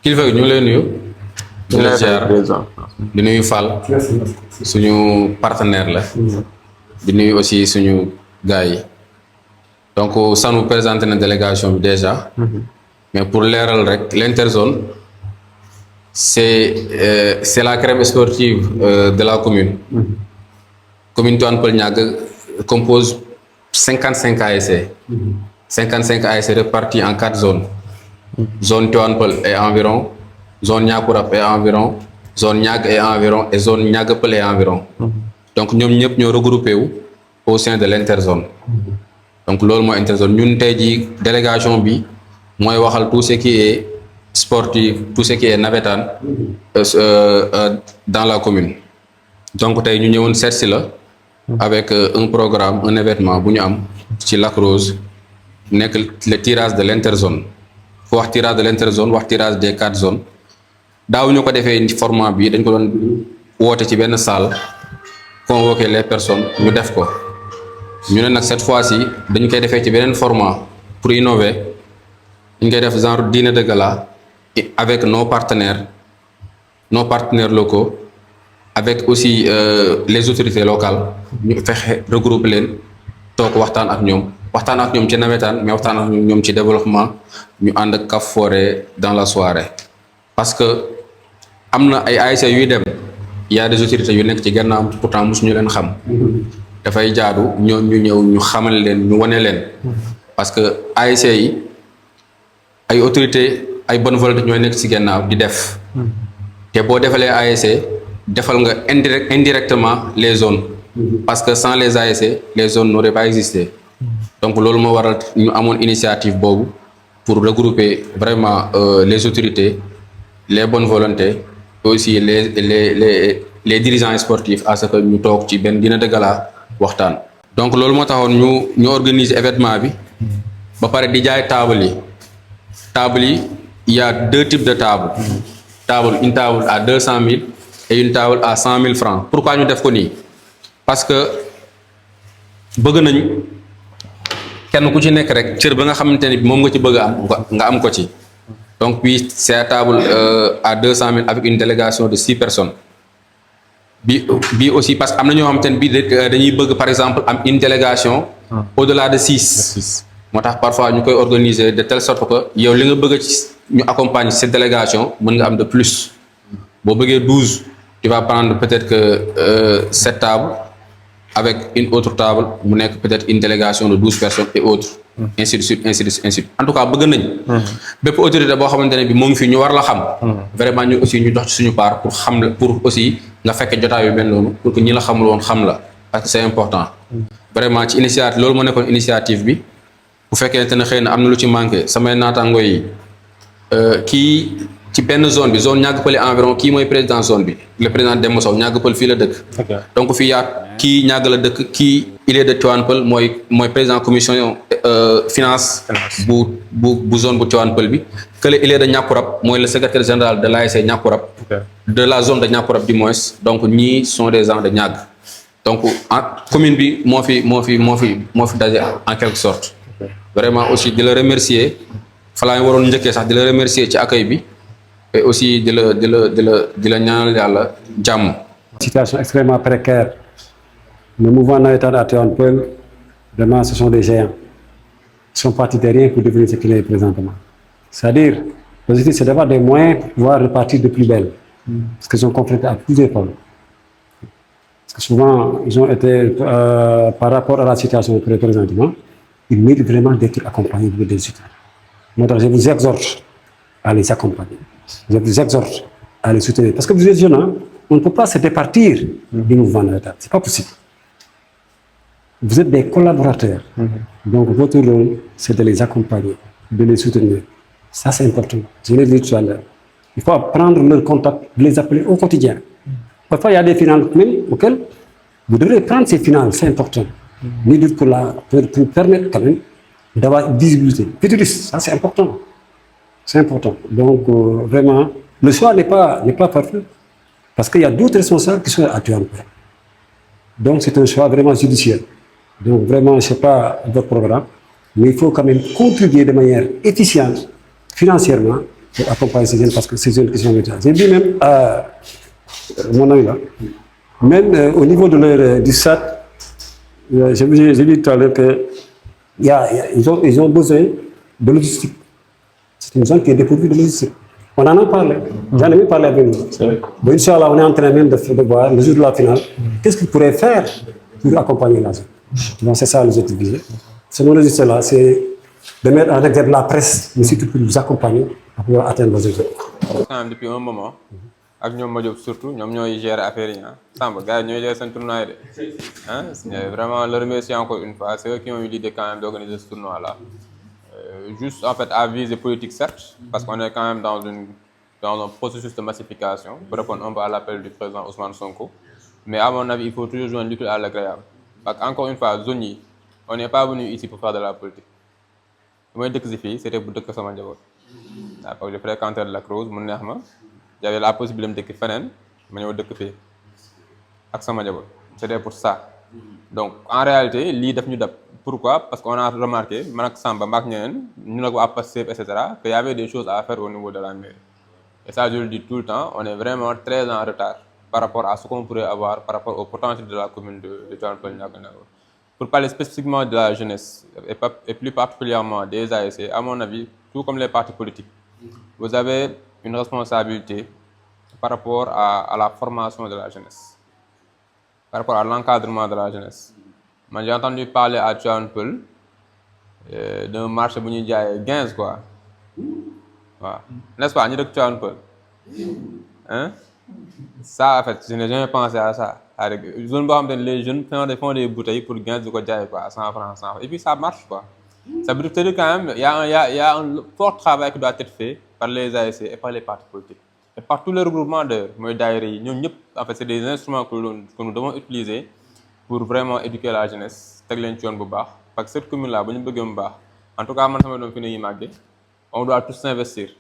kilifa gi ñu ngi lay nuyu. di la ziar di nuyu Fall. suñu partenaire la. di nuyu aussi suñu gars yi. donc ça nous présente na délégation bi déjà. mais pour leeral rek l'interzone c'est la crème sportive de la commune. commune Tivaouane Peulh Niaga compose 55 ASC. 55 ASC répartis en 4 zones. zone Tivaouane Peulh et environ, zone Niakoulrap et environ, zone Niaga et environ et zone Niaga Peulh et environ. donc ñoom ñëpp ñoo regroupé wu au sein de l'interzone. donc loolu mooy interzone ñun tey jii délégation bi mooy waxal tout ce qui est sportif, tout ce qui est navétane dans la commune. donc tey ñu ñëwoon seet si la avec un programme, un événement bu ñu am ci Lac Rose nekk le tirage de l'interzone. fu wax tirage de l'interzone wax tirage des 4 zones daaw ñu ko defee format bi dañ ko doon woote ci benn salle convoquer les personnes ñu def ko ñu ne nag cette fois-ci dañu koy defee ci beneen format pour innover dañ koy def genre dîner de gala avec nos partenaires locaux avec aussi les autorités locales ñu fexe regrouper leen toog waxtaan ak ñoom ci nawetaan mais waxtaan ak ñoom ci développement ñu ànd ak kaf forêt dans la soirée parce que am na ay ASC yuy dem y a des autorités yu nekk ci gannaaw pourtant mosuñu leen xam dafay jaadu ñoo ñu ñëw ñu xamal leen ñu wane leen parce que ASC yi ay autorités ay bonne volonté ñooy nekk ci gannaaw di def te boo defalee ASC defal nga indirectement les zones parce que sans les ASC les zones n'auraient pas existé. donc loolu moo waral ñu amoon initiative boobu pour regrouper vraiment les autorités les bonnes volontés aussi les dirigeants sportifs à ce que ñu toog ci benn dîner de gala waxtaan. donc loolu moo taxoon ñu organiser événement bi ba pare di jaay table yi il y a 2 types de tables. une table à 200 000 et une table à 100 000 francs. pourquoi ñu def ko nii parce que bëgg nañ kenn ku ci nekk rek cër ba nga xamante ni moom nga ci bëgg a am nga am ko ci. donc puis c'est à table à 200 000 avec une délégation de 6 personnes bi aussi parce que am na ñoo xamante ne bii dañuy bëgg par exemple am une délégation au-delà de 6. moo tax parfois ñu koy organiser de telle sorte que yow li nga bëgg ci ñu accompagner cette délégation mën nga am de plus boo bëggee 12 tu vas prendre peut-être que 7 tables avec une autre table mu nekk peut-être une délégation de 12 personnes et autres. ainsi de suite en tout cas bëgg nañ bépp autorité boo xamante ne bi moo ngi fi ñu war la xam. vraiment ñu aussi ñu dox ci suñu part pour xam la pour aussi nga fekk jotaay yu mel noonu pour que ñi la xamul woon xam la parce que c'est important. vraiment ci initiative loolu moo nekkoon initiative bi bu fekkente ne xëy na am na lu ci manqué samay naataango yi kii ci benn zone bi zone Niaga Peulh environ kii mooy président zone bi le président Demba Sow Niaga Peulh fii la dëkk. donc fii yaa kii Niaga la dëkk kii il est de Tivaouane Peulh mooy président commission finance bu zone bu Tivaouane Peulh bi kële il est de Niakoulrap mooy le secrétaire général de l'ASC Niakoulrap de la zone de Niakoulrap du moins donc ñii sont des gens de Niaga donc commune bi moo fi daje en quelque sorte vraiment aussi di la remercier falaa ñu waroon njëkkee sax di la remercier ci accueil bi et aussi di la ñaanal yàlla jàmm. Situation extrêmement précaire. Le mouvement navétane à Tivaouane Peulh, vraiment, ce sont des géants. Ils sont partis de rien pour devenir ce qu'il est présentement. C'est-à-dire, l'objectif, c'est d'avoir des moyens pour pouvoir repartir de plus belle. Parce qu'ils sont confrontés à plusieurs problèmes. Parce que souvent, ils ont été, par rapport à la situation présentement, ils méritent vraiment d'être accompagnés des soutiens. Donc, je vous exhorte à les accompagner. Je vous exhorte à les soutenir. Parce que vous êtes jeunes, hein? On ne peut pas se départir du mouvement navétane. Ce n'est pas possible. Vous êtes des collaborateurs. Donc, votre rôle, c'est de les accompagner, de les soutenir. Ça, c'est important. Je l'ai dit tout à l'heure. Il faut prendre leur contact, les appeler au quotidien. Parfois, il y a des finales même auxquelles vous devrez prendre ces finales, c'est important. Mais pour permettre quand même d'avoir une visibilité. Futuriste, ça c'est important. C'est important. Donc, vraiment, le choix n'est pas parfait. Parce qu'il y a d'autres responsables qui sont à Tivaouane Peulh. Donc, c'est un choix vraiment judiciaire. Donc, vraiment, je ne sais pas votre programme, mais il faut quand même contribuer de manière efficiente, financièrement, pour accompagner ces jeunes parce que c'est une question militaire. J'ai dit même à mon ami là, même au niveau de du SAT, j'ai dit tout à l'heure qu'ils ont besoin de logistique. C'est une zone qui est dépourvue de logistique. On en a parlé. J'en ai même parlé avec nous. Bon, Inch'Allah, on est en train même de voir le jour de la finale. Qu'est-ce qu'ils pourraient faire pour accompagner la zone? Donc c'est ça les autres visées. Ce logistique-là, c'est de mettre en exergue la presse, mais surtout pour nous accompagner à pouvoir atteindre nos objectifs. Quand même depuis un moment, ak ñoom Madiop surtout ñoom ñooy gérer affaire yi ah Samba gars yi ñooy gérer seen tournoi yi de ah vraiment le remercier encore une fois c'est eux qui ont eu l'idée quand même d'organiser ce tournoi là juste en fait à visée politique certes parce qu'on est quand même dans un processus de massification pour répondre un peu à l'appel du président Ousmane Sonko mais à mon avis il faut toujours joindre l'utile à l'agréable parce qu'encore une fois zone yi on n'est pas venu ici pour faire de la politique mooy dëkk si fii c'était pour dëkk sama njaboot parce que je fréquentais la Cruz mu neex ma j'avais la possibilité de dëkk feneen ma ñëw dëkk fii ak sama njaboot c'était pour ça donc en réalité lii daf ñu dab pourquoi parce qu'on a remarqué man ak Samba maak ñeneen ñu nag waa Pastef et cetera qu'il y avait des choses à faire au niveau de la mairie et ça je le dis tout le temps on est vraiment très en retard par rapport à ce qu'on pourrait avoir par rapport au potentiel de la commune de Tivaouane Peulh Niaga Ndao. Pour parler spécifiquement de la jeunesse et plus particulièrement des ASC, à mon avis, tout comme les partis politiques, vous avez une responsabilité par rapport à la formation de la jeunesse, par rapport à l'encadrement de la jeunesse. Moi, j'ai entendu parler à Tivaouane Peulh d'un marché bu ñuy jaayee 15 quoi. Waaw. N'est-ce pas ñu dëkk Tivaouane Peulh. Hein? Ça en fait, je n'ai jamais pensé à ça. C'est-à-dire zone boo xam ne les jeunes font des bouteilles pour 15 di ko jaay quoi à 100 francs 100 francs et puis ça marche quoi. Ça veut dire quand même il y a un fort travail qui doit être fait par les ASC et par les partis politiques et par tous les regroupements de mooy daayira yi ñoom ñëpp en fait c'est des instruments que nous devons utiliser pour vraiment éduquer la jeunesse teg leen ci yoon bu baax parce que cette commune là bu ñu bëggee mu baax en tout cas man sama doom fi ne yi màggee on doit tous s'investir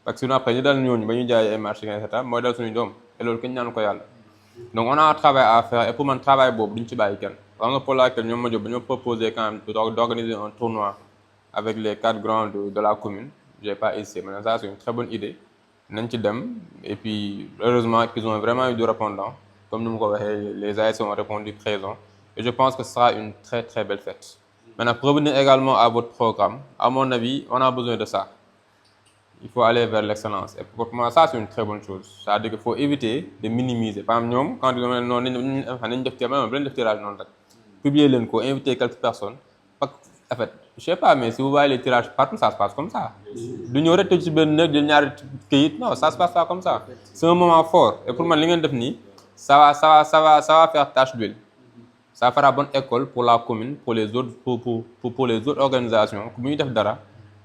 parce que sinon après ñu dal ñooñu ba ñu jaay ay marché et cetera mooy dal suñu doom et loolu kenn ñaan ko yàlla. Donc on a un travail à faire et pour mon travail boobu duñ ci bàyyi kenn xam nga pour laquelle ñoom Madiop dañoo proposé quand même d'organiser un tournoi avec les 4 grands de la commune j'ai pas hésité mais ça c'est une très bonne idée nañ ci dem et puis heureusement qu'ils ont vraiment eu du répondant comme ni mu ko waxee les ASC ont répondu présent et je pense que ce sera une très très belle fête. Maintenant pour revenir également à votre programme à mon avis on a besoin de ça. Il faut aller vers l'excellence. Et pour moi, ça, c'est une très bonne chose. C'est-à-dire qu'il faut éviter de minimiser. Par exemple, quand ils ont un tirage, publier l'info, inviter quelques personnes. En fait, je ne sais pas, mais si vous voyez les tirages partout, ça se passe comme ça. Non, ça se passe pas comme ça. C'est un moment fort. Et pour moi, ça va faire tâche d'huile. Ça fera bonne école pour la commune, pour les autres, pour les autres organisations.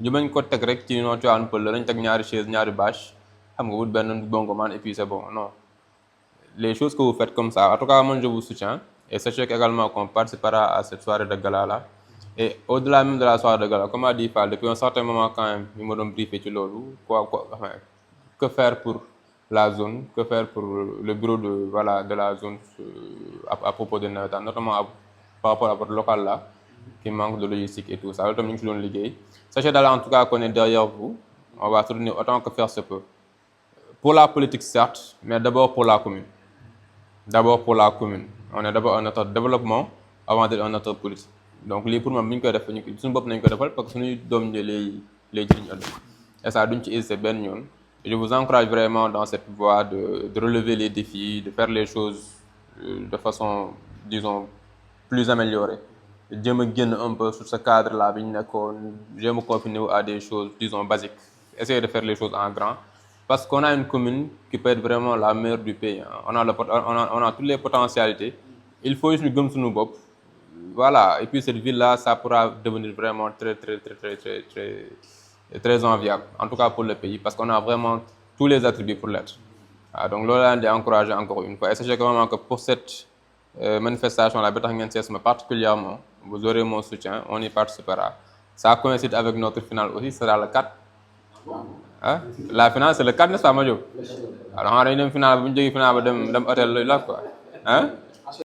ñu bañ ko teg rek ci non Tivaouane Peulh la dañ teg ñaari chaise ñaari bâche xam nga wut benn bongoman et puis c'est bon non les choses que vous faites comme ça en tout cas moi je vous soutiens et sachez également qu'on participera à cette soirée de gala là et au-delà même de la soirée de gala comme a dit Fall depuis un certain moment quand même ñu ma doon briefé ci loolu que faire pour la zone que faire pour le bureau de la zone à propos de nawetaan notamment par rapport à votre local là qui manque de logistique et tout ça loolu tam ñu ngi ci doon liggéey. Sachez d'aller en tout cas qu'on est derrière vous. On va soutenir autant que faire se peut. Pour la politique, certes, mais d'abord pour la commune. D'abord pour la commune. On est d'abord un acteur de développement avant d'être un acteur politique. Donc, les pour moi, nous avons parce que nous sommes les et ça, je vous encourage vraiment dans cette voie de relever les défis, de faire les choses de façon, disons, plus améliorée. Je me gagne un peu sur ce cadre-là, je me confine à des choses, disons, basiques. Essayer de faire les choses en grand. Parce qu'on a une commune qui peut être vraiment la meilleure du pays. On a toutes les potentialités. Il faut juste nous gagner nos. Voilà. Et puis cette ville-là, ça pourra devenir vraiment très enviable. En tout cas pour le pays. Parce qu'on a vraiment tous les attributs pour l'être. Donc là, on est encouragé encore une fois. Et sachez vraiment que pour cette manifestation-là, particulièrement, vous aurez mon soutien, on y participera. Ça coïncide avec notre finale aussi, ce sera le 4. Hein? La finale, c'est le 4, n'est-ce pas, Madiop? Alors, on a une finale, on a un hôtel là, quoi. Hein?